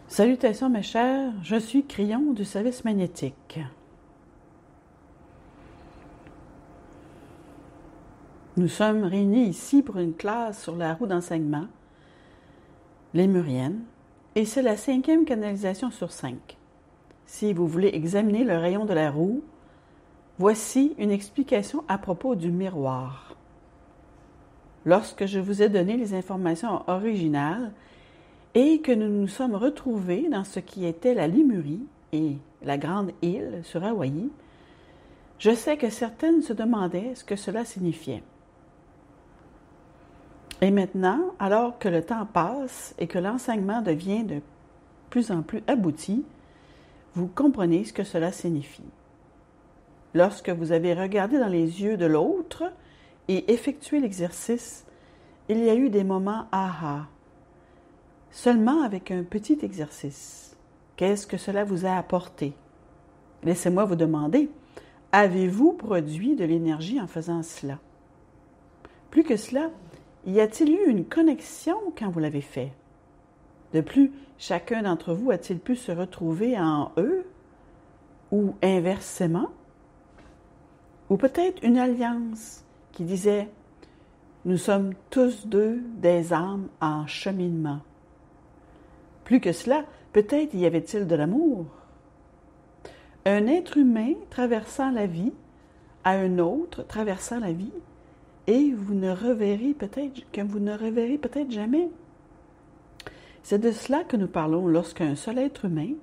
Salutations mes chers, je suis Crayon du service magnétique. Nous sommes réunis ici pour une classe sur la roue d'enseignement, lémurienne, et c'est la 5e canalisation sur 5. Si vous voulez examiner le rayon de la roue, voici une explication à propos du miroir. Lorsque je vous ai donné les informations originales, et que nous nous sommes retrouvés dans ce qui était la Lémurie et la grande île sur Hawaï, je sais que certaines se demandaient ce que cela signifiait. Et maintenant, alors que le temps passe et que l'enseignement devient de plus en plus abouti, vous comprenez ce que cela signifie. Lorsque vous avez regardé dans les yeux de l'autre et effectué l'exercice, il y a eu des moments aha. Seulement avec un petit exercice. Qu'est-ce que cela vous a apporté? Laissez-moi vous demander, avez-vous produit de l'énergie en faisant cela? Plus que cela, y a-t-il eu une connexion quand vous l'avez fait? De plus, chacun d'entre vous a-t-il pu se retrouver en eux? Ou inversement? Ou peut-être une alliance qui disait « Nous sommes tous deux des âmes en cheminement ». Plus que cela, peut-être y avait-il de l'amour. Un être humain traversant la vie à un autre traversant la vie, et vous ne reverrez peut-être jamais. C'est de cela que nous parlons lorsqu'un seul être humain,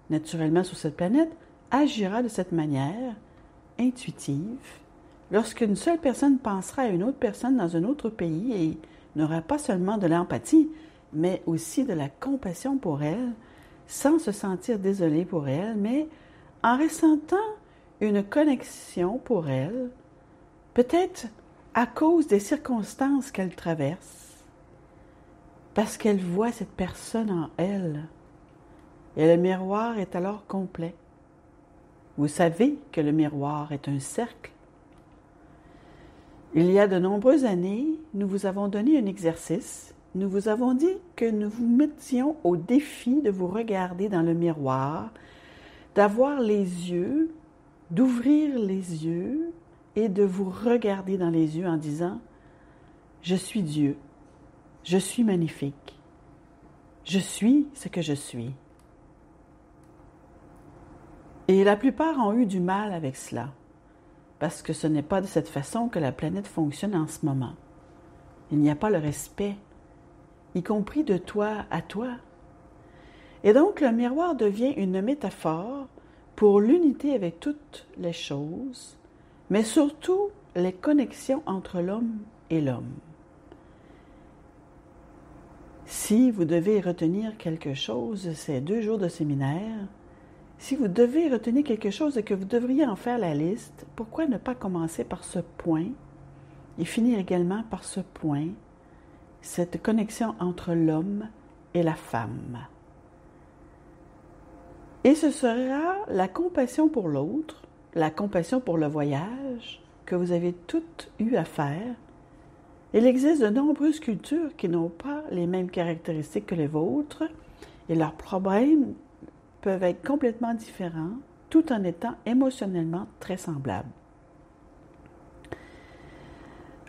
naturellement sur cette planète, agira de cette manière, intuitive, lorsqu'une seule personne pensera à une autre personne dans un autre pays et n'aura pas seulement de l'empathie, mais aussi de la compassion pour elle, sans se sentir désolé pour elle, mais en ressentant une connexion pour elle, peut-être à cause des circonstances qu'elle traverse, parce qu'elle voit cette personne en elle, et le miroir est alors complet. Vous savez que le miroir est un cercle. Il y a de nombreuses années, nous vous avons donné un exercice. Nous vous avons dit que nous vous mettions au défi de vous regarder dans le miroir, d'avoir les yeux, d'ouvrir les yeux et de vous regarder dans les yeux en disant « Je suis Dieu, je suis magnifique, je suis ce que je suis ». Et la plupart ont eu du mal avec cela, parce que ce n'est pas de cette façon que la planète fonctionne en ce moment. Il n'y a pas le respect, y compris de toi à toi. Et donc, le miroir devient une métaphore pour l'unité avec toutes les choses, mais surtout les connexions entre l'homme et l'homme. Si vous devez retenir quelque chose ces 2 jours de séminaire, si vous devez retenir quelque chose et que vous devriez en faire la liste, pourquoi ne pas commencer par ce point et finir également par ce point, cette connexion entre l'homme et la femme. Et ce sera la compassion pour l'autre, la compassion pour le voyage que vous avez toutes eu à faire. Il existe de nombreuses cultures qui n'ont pas les mêmes caractéristiques que les vôtres et leurs problèmes peuvent être complètement différents tout en étant émotionnellement très semblables.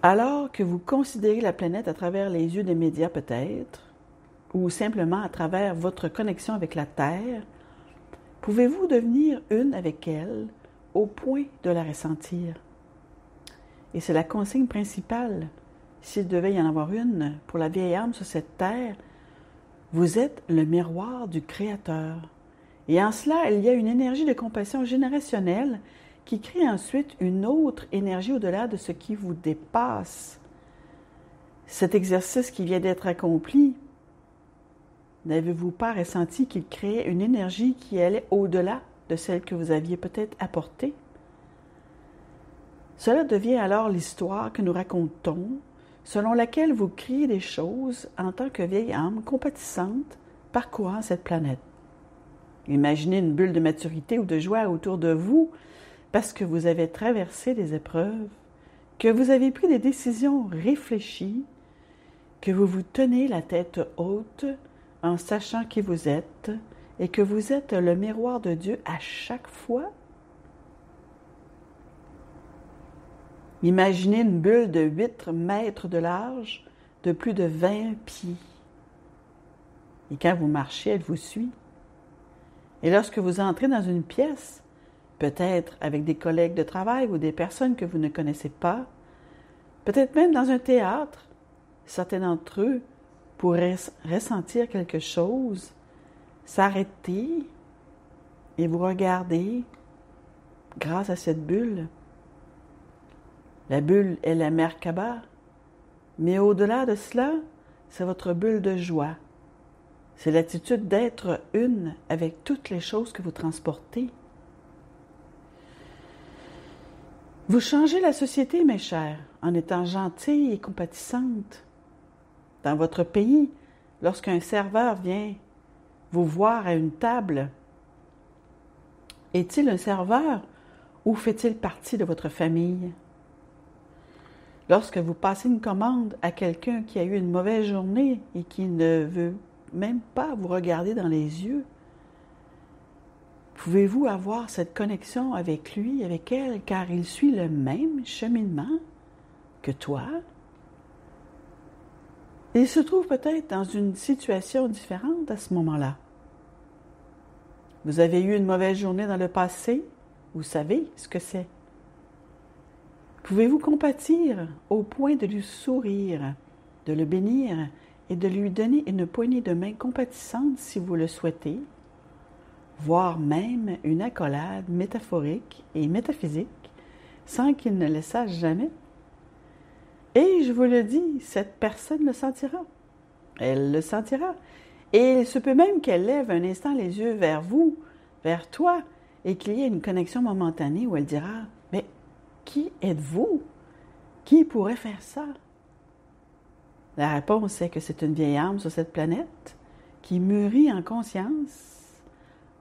Alors que vous considérez la planète à travers les yeux des médias peut-être, ou simplement à travers votre connexion avec la Terre, pouvez-vous devenir une avec elle au point de la ressentir? Et c'est la consigne principale, s'il devait y en avoir une pour la vieille âme sur cette Terre, vous êtes le miroir du Créateur. Et en cela, il y a une énergie de compassion générationnelle qui crée ensuite une autre énergie au-delà de ce qui vous dépasse. Cet exercice qui vient d'être accompli, n'avez-vous pas ressenti qu'il créait une énergie qui allait au-delà de celle que vous aviez peut-être apportée? Cela devient alors l'histoire que nous racontons, selon laquelle vous criez des choses en tant que vieille âme compatissante parcourant cette planète. Imaginez une bulle de maturité ou de joie autour de vous parce que vous avez traversé des épreuves, que vous avez pris des décisions réfléchies, que vous vous tenez la tête haute en sachant qui vous êtes et que vous êtes le miroir de Dieu à chaque fois? Imaginez une bulle de 8 mètres de large, de plus de 20 pieds. Et quand vous marchez, elle vous suit. Et lorsque vous entrez dans une pièce, peut-être avec des collègues de travail ou des personnes que vous ne connaissez pas, peut-être même dans un théâtre, certains d'entre eux pourraient ressentir quelque chose, s'arrêter et vous regarder grâce à cette bulle. La bulle est la Merkaba, mais au-delà de cela, c'est votre bulle de joie. C'est l'attitude d'être une avec toutes les choses que vous transportez. Vous changez la société, mes chers, en étant gentille et compatissante. Dans votre pays, lorsqu'un serveur vient vous voir à une table, est-il un serveur ou fait-il partie de votre famille? Lorsque vous passez une commande à quelqu'un qui a eu une mauvaise journée et qui ne veut même pas vous regarder dans les yeux, pouvez-vous avoir cette connexion avec lui, avec elle, car il suit le même cheminement que toi? Il se trouve peut-être dans une situation différente à ce moment-là. Vous avez eu une mauvaise journée dans le passé, vous savez ce que c'est. Pouvez-vous compatir au point de lui sourire, de le bénir et de lui donner une poignée de main compatissante si vous le souhaitez, voire même une accolade métaphorique et métaphysique sans qu'il ne le sache jamais? Et je vous le dis, cette personne le sentira. Elle le sentira. Et il se peut même qu'elle lève un instant les yeux vers vous, vers toi, et qu'il y ait une connexion momentanée où elle dira « Mais qui êtes-vous? Qui pourrait faire ça? » La réponse est que c'est une vieille âme sur cette planète qui mûrit en conscience,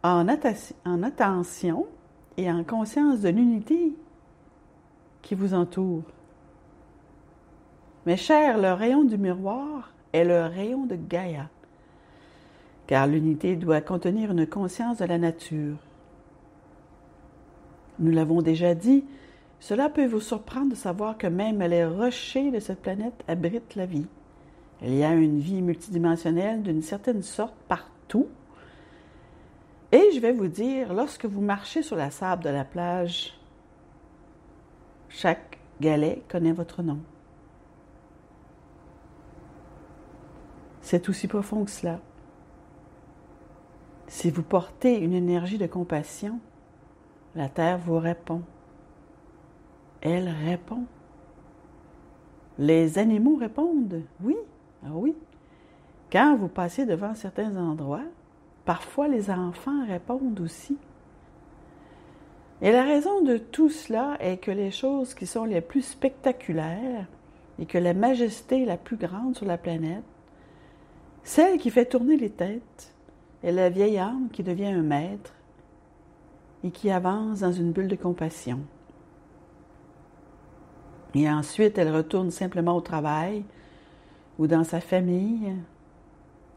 en attention et en conscience de l'unité qui vous entoure. Mes chers, le rayon du miroir est le rayon de Gaïa, car l'unité doit contenir une conscience de la nature. Nous l'avons déjà dit, cela peut vous surprendre de savoir que même les rochers de cette planète abritent la vie. Il y a une vie multidimensionnelle d'une certaine sorte partout. Et je vais vous dire, lorsque vous marchez sur la sable de la plage, chaque galet connaît votre nom. C'est aussi profond que cela. Si vous portez une énergie de compassion, la Terre vous répond. Elle répond. Les animaux répondent, oui, ah oui. Quand vous passez devant certains endroits, parfois les enfants répondent aussi. Et la raison de tout cela est que les choses qui sont les plus spectaculaires et que la majesté la plus grande sur la planète, celle qui fait tourner les têtes, est la vieille âme qui devient un maître et qui avance dans une bulle de compassion. Et ensuite, elle retourne simplement au travail ou dans sa famille,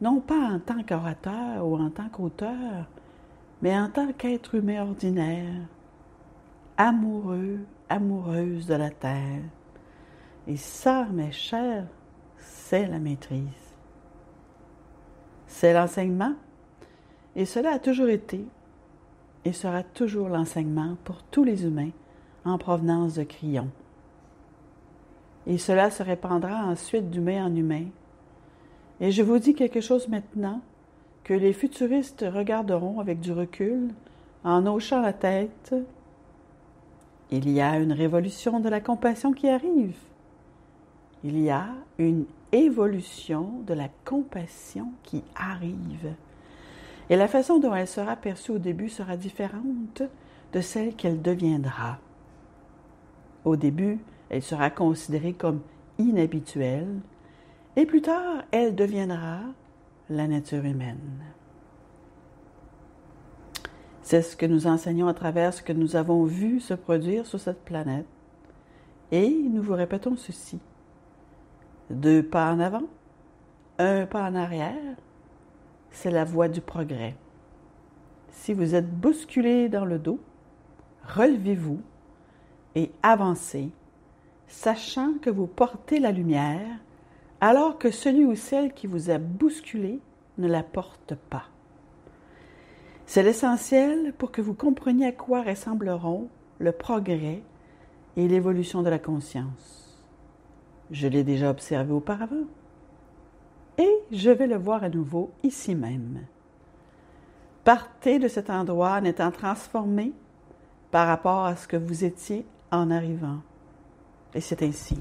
non pas en tant qu'orateur ou en tant qu'auteur, mais en tant qu'être humain ordinaire, amoureux, amoureuse de la terre. Et ça, mes chers, c'est la maîtrise. C'est l'enseignement, et cela a toujours été et sera toujours l'enseignement pour tous les humains en provenance de Crillon. Et cela se répandra ensuite d'humain en humain. Et je vous dis quelque chose maintenant que les futuristes regarderont avec du recul, en hochant la tête. Il y a une révolution de la compassion qui arrive. Il y a une évolution de la compassion qui arrive. Et la façon dont elle sera perçue au début sera différente de celle qu'elle deviendra. Au début, elle sera considérée comme inhabituelle, et plus tard, elle deviendra la nature humaine. C'est ce que nous enseignons à travers ce que nous avons vu se produire sur cette planète. Et nous vous répétons ceci. 2 pas en avant, 1 pas en arrière, c'est la voie du progrès. Si vous êtes bousculé dans le dos, relevez-vous et avancez, sachant que vous portez la lumière, alors que celui ou celle qui vous a bousculé ne la porte pas. C'est l'essentiel pour que vous compreniez à quoi ressembleront le progrès et l'évolution de la conscience. Je l'ai déjà observé auparavant et je vais le voir à nouveau ici même. Partez de cet endroit en étant transformé par rapport à ce que vous étiez en arrivant. Et c'est ainsi.